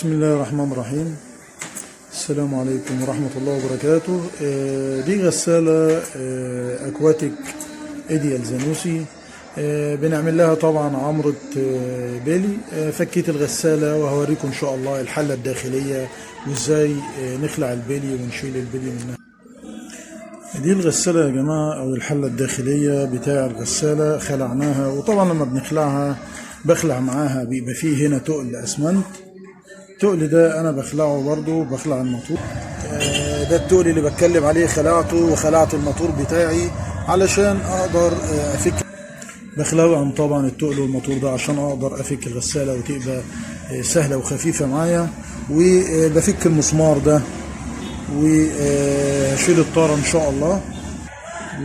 بسم الله الرحمن الرحيم. السلام عليكم ورحمة الله وبركاته. دي غسالة أكواتيك إيديال زانوسي. بنعمل لها طبعا عمرة بيلي. فكيت الغسالة وهوريكم إن شاء الله الحلة الداخلية وإزاي نخلع البيلي ونشيل البيلي منها. دي الغسالة يا جماعة أو الحلة الداخلية بتاع الغسالة، خلعناها. وطبعا لما بنخلعها بخلع معاها بيبقى فيه هنا تقل أسمنت. التقل ده انا بخلعه برضو، بخلع الموتور. ده التقل اللي بتكلم عليه، خلعته وخلعت الموتور بتاعي علشان اقدر افك. بخلعهم طبعا التقل والموتور ده عشان اقدر افك الغسالة وتبقى سهلة وخفيفة معايا. وبفك المسمار ده وهشيل الطارة ان شاء الله.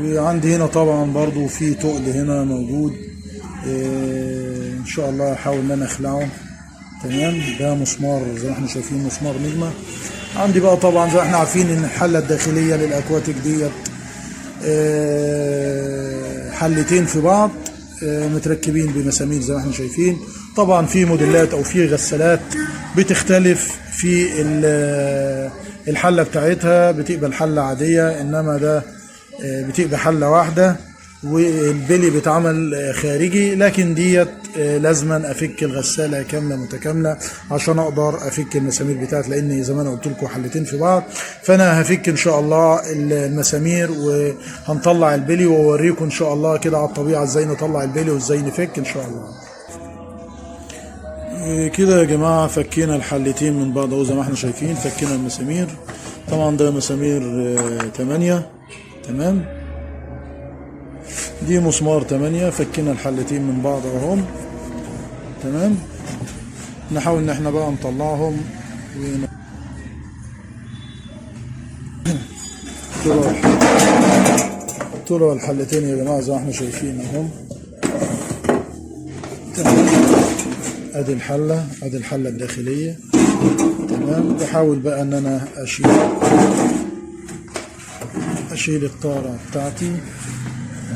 وعندي هنا طبعا برضو في تقل هنا موجود، ان شاء الله هحاول ان انا اخلعه. تمام، ده مسمار زي ما احنا شايفين، مسمار نجمة. عندي بقى طبعا زي ما احنا عارفين ان الحلة الداخلية للاكواتيك ديت حلتين في بعض متركبين بمسامير زي ما احنا شايفين. طبعا في موديلات او في غسالات بتختلف في الحلة بتاعتها، بتبقى الحلة عادية، انما ده بتبقى حلة واحدة والبلي بيتعمل خارجي. لكن ديت لازما افك الغساله كامله متكامله عشان اقدر افك المسامير بتاعت، لان زي ما انا قلت لكم حلتين في بعض. فانا هفك ان شاء الله المسامير وهنطلع البلي واوريكم ان شاء الله كده على الطبيعه ازاي نطلع البلي وازاي نفك ان شاء الله. كده يا جماعه فكينا الحلتين من بعض اهو زي ما احنا شايفين. فكينا المسامير، طبعا ده مسامير 8. تمام، دي مسمار 8. فكينا الحلتين من بعض اهم. تمام، نحاول ان احنا بقى نطلعهم طلعوا الحلتين يا جماعه زي ما احنا شايفين اهم. تمام، ادي الحله، ادي الحله الداخليه. تمام، بحاول بقى ان انا اشيل الطاره بتاعتي.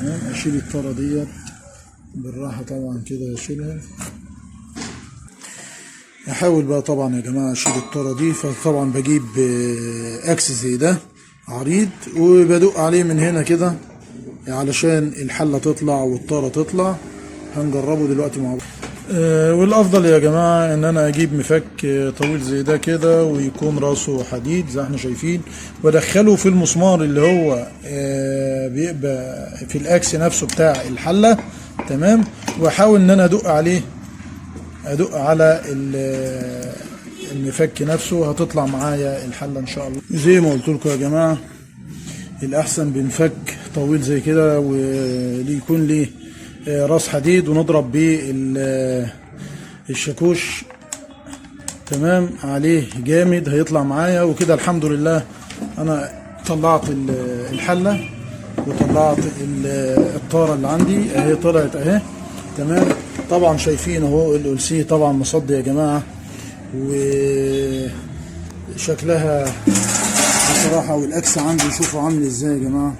تمام، اشيل الطاره ديت بالراحه طبعا كده، اشيلها. احاول بقى طبعا يا جماعه اشيل الطاره دي. فطبعا بجيب اكس زي ده عريض وبدق عليه من هنا كده علشان الحله تطلع والطاره تطلع. هنجربه دلوقتي مع بعض. والافضل يا جماعه ان انا اجيب مفك طويل زي ده كده ويكون راسه حديد زي احنا شايفين، وادخله في المسمار اللي هو بيبقى في الاكس نفسه بتاع الحله. تمام، واحاول ان انا ادق على المفك نفسه، هتطلع معايا الحله ان شاء الله. زي ما قلت لكم يا جماعه، الاحسن بنفك طويل زي كده ويكون ليه راس حديد ونضرب بيه الشاكوش. تمام، عليه جامد هيطلع معايا. وكده الحمد لله انا طلعت الحله وطلعت الطاره اللي عندي اهي، طلعت اهي. تمام، طبعا شايفين اهو الألسيه طبعا مصدي يا جماعه، وشكلها بصراحه. والاكس عندي شوفوا عامل ازاي يا جماعه.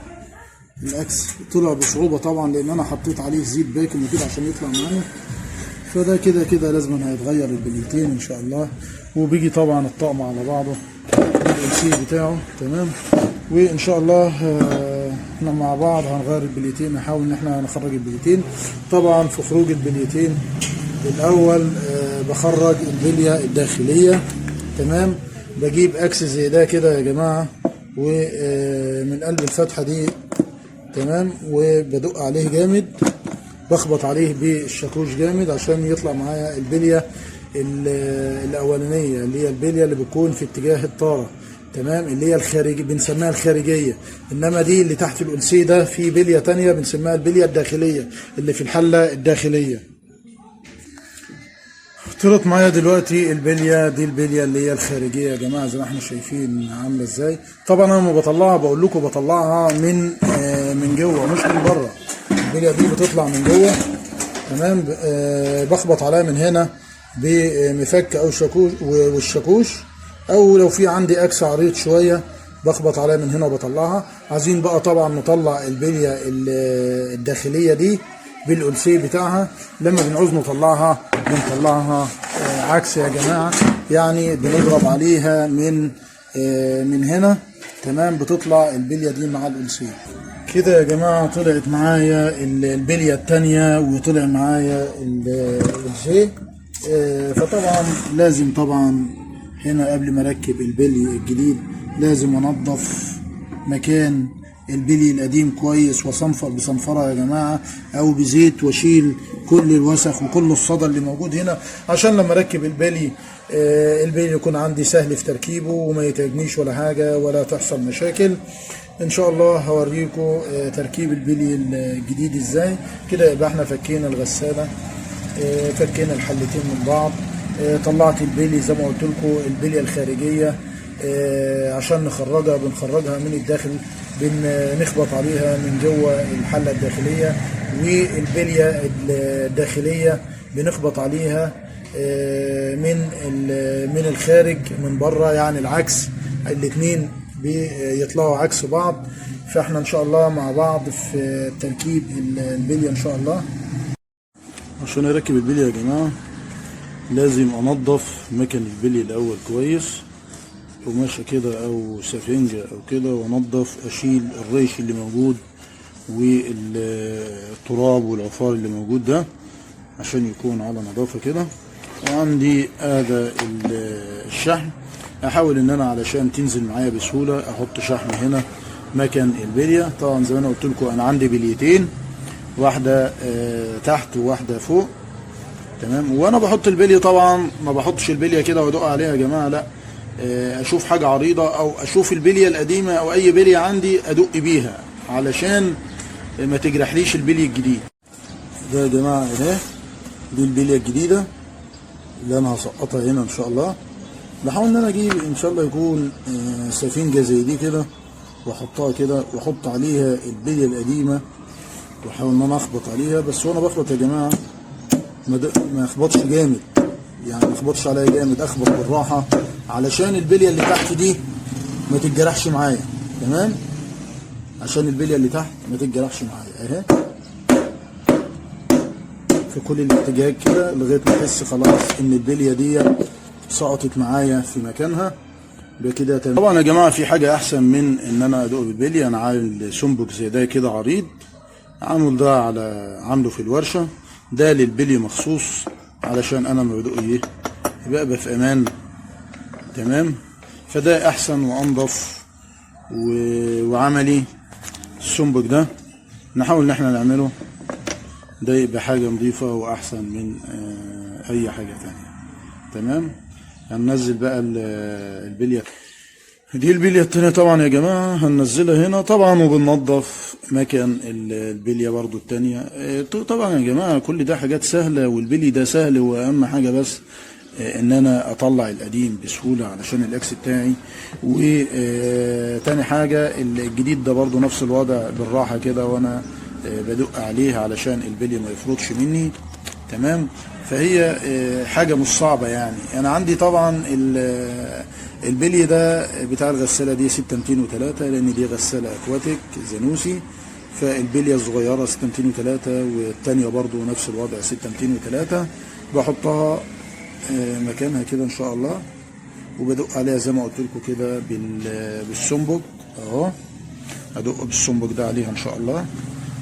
الاكس طلع بصعوبه طبعا لان انا حطيت عليه زيت بيكن وكده عشان يطلع معايا. فده كده لازم هيتغير البليتين ان شاء الله. وبيجي طبعا الطقم على بعضه السي بتاعه. تمام، وان شاء الله احنا مع بعض هنغير البليتين، نحاول ان احنا نخرج البليتين. طبعا في خروج البليتين الاول بخرج البليه الداخليه. تمام، بجيب اكس زي ده كده يا جماعه ومن قلب الفتحه دي. تمام، وبدق عليه جامد، بخبط عليه بالشاكوش جامد عشان يطلع معايا البليه الاولانيه اللي هي البليه اللي بتكون في اتجاه الطاره. تمام، اللي هي الخارجي بنسميها الخارجيه. انما دي اللي تحت الألسيه ده في بليه تانية بنسميها البليه الداخليه اللي في الحله الداخليه. طلعت معايا دلوقتي البليه دي، البليه اللي هي الخارجيه يا جماعه زي ما احنا شايفين عامله ازاي. طبعا انا لما بطلعها بقول لكم بطلعها من جوه مش من بره. البليه دي بتطلع من جوه. تمام، بخبط عليها من هنا بمفك او شاكوش والشاكوش، او لو في عندي اكس عريض شويه بخبط عليها من هنا وبطلعها. عايزين بقى طبعا نطلع البليه الداخليه دي بالألسيه بتاعها. لما بنعوز نطلعها بنطلعها عكس يا جماعه، يعني بنضرب عليها من هنا، تمام، بتطلع البليه دي مع الألسيه كده يا جماعه. طلعت معايا البليه التانيه وطلع معايا الألسيه. فطبعا لازم طبعا هنا قبل ما اركب البلي الجديد لازم انضف مكان البلي القديم كويس، وصنفر بصنفره يا جماعه او بزيت، واشيل كل الوسخ وكل الصدى اللي موجود هنا، عشان لما اركب البلي البلي يكون عندي سهل في تركيبه وما يتعبنيش ولا حاجه ولا تحصل مشاكل. ان شاء الله هوريكم تركيب البلي الجديد ازاي. كده يبقى احنا فكينا الغساله، فكينا الحلتين من بعض، طلعت البلي زي ما قلت لكم البليه الخارجيه عشان نخرجها، بنخرجها من الداخل، بنخبط عليها من جوه الحله الداخليه، والبليه الداخليه بنخبط عليها من الخارج من بره، يعني العكس، الاثنين بيطلعوا عكس بعض. فاحنا ان شاء الله مع بعض في تركيب البليه ان شاء الله. عشان اركب البليه يا جماعه لازم انضف مكان البلي الاول كويس، قماشه كده او سفنجه او كده، وانضف اشيل الريش اللي موجود والتراب والعفار اللي موجود ده عشان يكون على نظافه كده. وعندي هذا الشحم، احاول ان انا علشان تنزل معايا بسهوله احط شحم هنا مكان البليه. طبعا زي ما انا قلت لكم انا عندي بليتين، واحده تحت وواحده فوق، تمام. وانا بحط البليه طبعا ما بحطش البليه كده وادق عليها يا جماعه، لا، اشوف حاجه عريضه او اشوف البليه القديمه او اي بليه عندي ادق بيها علشان ما تجرحليش البلي الجديد ده يا جماعه. اهي دي البليه الجديده اللي انا هسقطها هنا ان شاء الله. بحاول ان انا اجيب ان شاء الله يكون سفنجه زي دي كده، واحطها كده واحط عليها البليه القديمه، واحاول ان انا اخبط عليها. بس وانا بخبط يا جماعه ما اخبطش جامد، يعني ما اخبطش عليها جامد، اخبط بالراحه علشان البليه اللي تحت دي ما تتجرحش معايا، تمام، عشان البليه اللي تحت ما تتجرحش معايا. اهي في كل الاتجاهات كده لغايه ما احس خلاص ان البليه دي سقطت معايا في مكانها بكده تمام. طبعا يا جماعه في حاجه احسن من ان انا ادق بالبليه. انا عامل سنبك زي ده كده عريض، عامله في الورشه ده للبلي مخصوص علشان انا ما بدق يبقى في امان، تمام. فده احسن وانضف وعملي. السنبك ده نحاول ان احنا نعمله ده يبقى حاجه نظيفه واحسن من اي حاجه تانية، تمام. هننزل بقى البليه دي، البليه التانية طبعا يا جماعه هننزلها هنا طبعا، وبننضف مكان البليه برضو التانية. طبعا يا جماعه كل ده حاجات سهله، والبلي ده سهل، واهم حاجه بس ان انا اطلع القديم بسهوله علشان الاكس بتاعي. وتاني حاجه الجديد ده برضو نفس الوضع، بالراحه كده وانا بدق عليه علشان البلي ما يفرطش مني، تمام. فهي حاجه مش صعبه يعني. انا عندي طبعا البلي ده بتاع الغساله دي 6203، لان دي غساله اكواتيك زانوسي، فالبليه الصغيره 6203 والثانيه برضو نفس الوضع 6203. بحطها مكانها كده ان شاء الله، وبدق عليها زي ما قلت لكم كده بالسنبك اهو، ادق بالسنبك ده عليها ان شاء الله.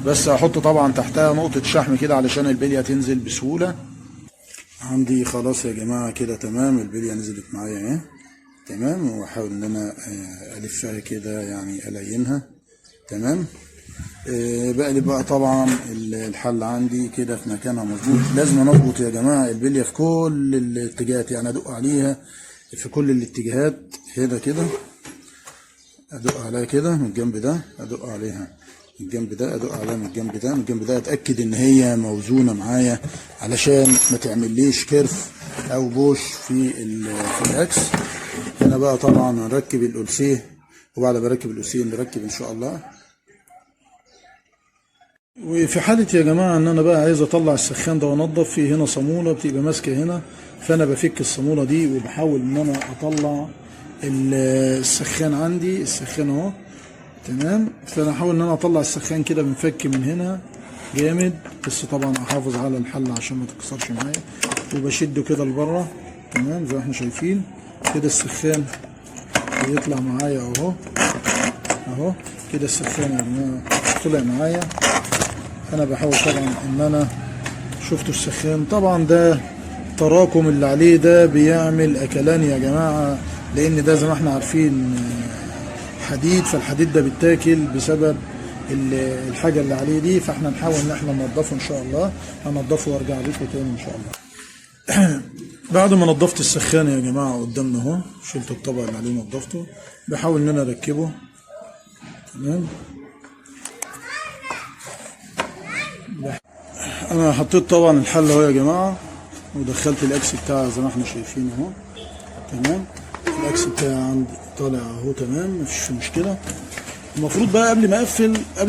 بس احط طبعا تحتها نقطه شحم كده علشان البليه تنزل بسهوله. عندي خلاص يا جماعه كده تمام، البليه نزلت معايا اهي تمام. واحاول ان انا الفها كده يعني الينها، تمام. بقلب بقى طبعا الحل عندي كده في مكانها مظبوط. لازم اضبط يا جماعه البليه في كل الاتجاهات، يعني ادق عليها في كل الاتجاهات هنا كده، ادق عليها كده من الجنب ده، ادق عليها من الجنب ده، ادق عليها من الجنب ده، من الجنب ده، اتاكد ان هي موزونه معايا علشان ما تعمليش كيرف او بوش في الاكس. هنا بقى طبعا هنركب الألسيه، وبعد ما اركب الألسيه نركب ان شاء الله. وفي حالة يا جماعة ان انا بقى عايز اطلع السخان ده وانضف، في هنا صامولة بتبقى ماسكة هنا، فانا بفك الصامولة دي وبحاول ان انا اطلع السخان عندي، السخان اهو تمام. فانا احاول ان انا اطلع السخان كده بنفك من هنا جامد، بس طبعا احافظ على الحله عشان ما تتكسرش معايا، وبشده كده لبره. تمام زي ما احنا شايفين كده السخان بيطلع معايا اهو اهو كده. السخان يا جماعه طلع معايا. انا بحاول طبعا ان انا شفتوا السخان طبعا ده التراكم اللي عليه ده بيعمل اكلان يا جماعه، لان ده زي ما احنا عارفين حديد، فالحديد ده بيتاكل بسبب الحاجه اللي عليه دي. فاحنا نحاول ان احنا ننضفه ان شاء الله. هنضفه وارجع لكم تاني ان شاء الله. بعد ما نضفت السخان يا جماعه قدامنا اهو، شلت الطبق اللي عليه نضفته، بحاول ان انا اركبه. تمام. انا حطيت طبعا الحله اهو يا جماعه، ودخلت الاكس بتاعها زي ما احنا شايفين اهو. تمام. الاكس بتاعي عندي طالع اهو تمام، مفيش مشكله. المفروض بقى قبل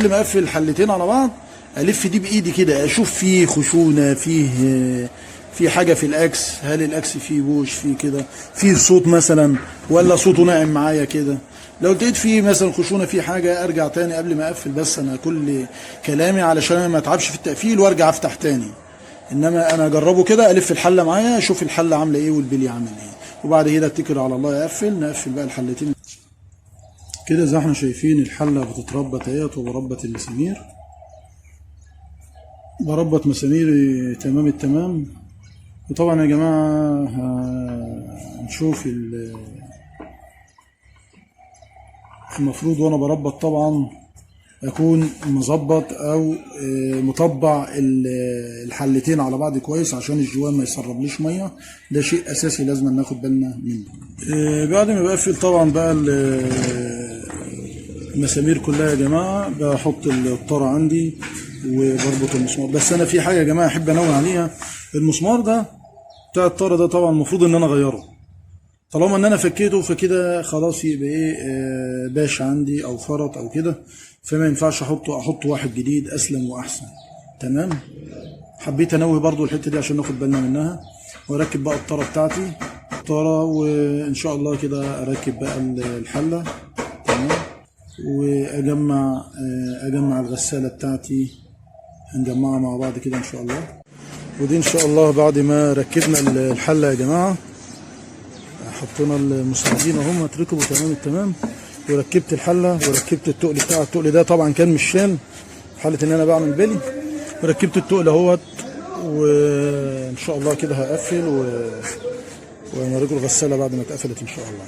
ما اقفل الحلتين على بعض، الف دي بايدي كده، اشوف فيه خشونه، فيه حاجه في الاكس، هل الاكس فيه بوش، فيه كده، فيه صوت مثلا، ولا صوته ناعم معايا كده. لو لقيت فيه مثلا خشونه، فيه حاجه، ارجع تاني قبل ما اقفل. بس انا كل كلامي علشان ما اتعبش في التقفيل وارجع افتح تاني. انما انا اجربه كده، الف الحله معايا، اشوف الحله عامله ايه والبلي عامل ايه، وبعد كده اتكل على الله نقفل بقى الحلتين كده. زي ما احنا شايفين الحله بتتربط اهيت، وبربط المسامير، بربط مساميري تمام التمام. وطبعا يا جماعه هنشوف المفروض وانا بربط طبعا اكون مظبط او مطبع الحلتين على بعض كويس عشان الجوان ما يسربليش ميه. ده شيء اساسي لازم ناخد بالنا منه. بعد ما بقفل طبعا بقى المسامير كلها يا جماعه، بحط الطاره عندي وبربط المسمار. بس انا في حاجه يا جماعه احب انوه عليها، المسمار ده بتاع الطاره ده طبعا المفروض ان انا اغيره. طالما ان انا فكيته فكده خلاص يبقى ايه باش عندي او فرط او كده، فما ينفعش احط واحد جديد اسلم واحسن. تمام. حبيت انوه برضو الحته دي عشان ناخد بالنا منها. واركب بقى الطاره بتاعتي الطاره، وان شاء الله كده اركب بقى الحله. تمام. اجمع الغساله بتاعتي، هنجمعها مع بعض كده ان شاء الله. ودي ان شاء الله بعد ما ركبنا الحله يا جماعه، حطينا المساعدين اهم اتركبوا تمام التمام، وركبت الحله وركبت التقل بتاع التقل ده طبعا كان مش شال حاله ان انا بعمل بلي، وركبت التقل اهوت. وان شاء الله كده هقفل ونوريكم الغساله بعد ما اتقفلت ان شاء الله.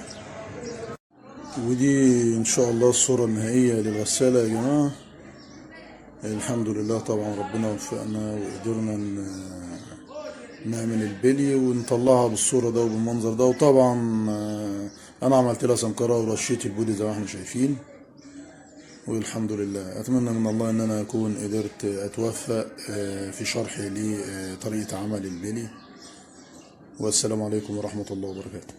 ودي ان شاء الله الصوره النهائيه للغساله يا جماعه. الحمد لله طبعا ربنا وفقنا وقدرنا نعمل البلي ونطلعها بالصورة ده وبالمنظر ده. وطبعا انا عملت لها سمكرة ورشيت البودي زي ما احنا شايفين، والحمد لله. اتمنى من الله ان انا اكون قدرت اتوفق في شرحي لطريقة عمل البلي. والسلام عليكم ورحمة الله وبركاته.